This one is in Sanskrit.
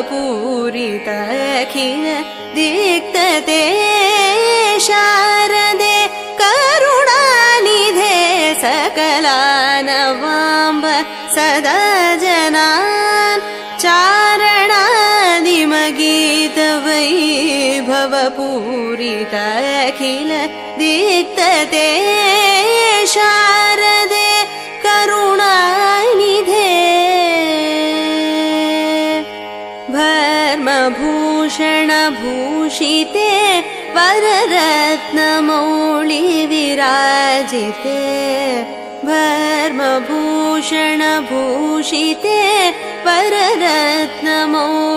भवपूरिताखिल दिक्तते शारदे करुणानिधे सकलानवाम्ब सदा जनान् चारणादिमगीतवैभवपूरिताखिल दिक्तते शारदे करुणानिधे भर्मभूषणभूषिते वररत्नमौलिविराजिते भर्मभूषणभूषिते वररत्नमौलिविराजिते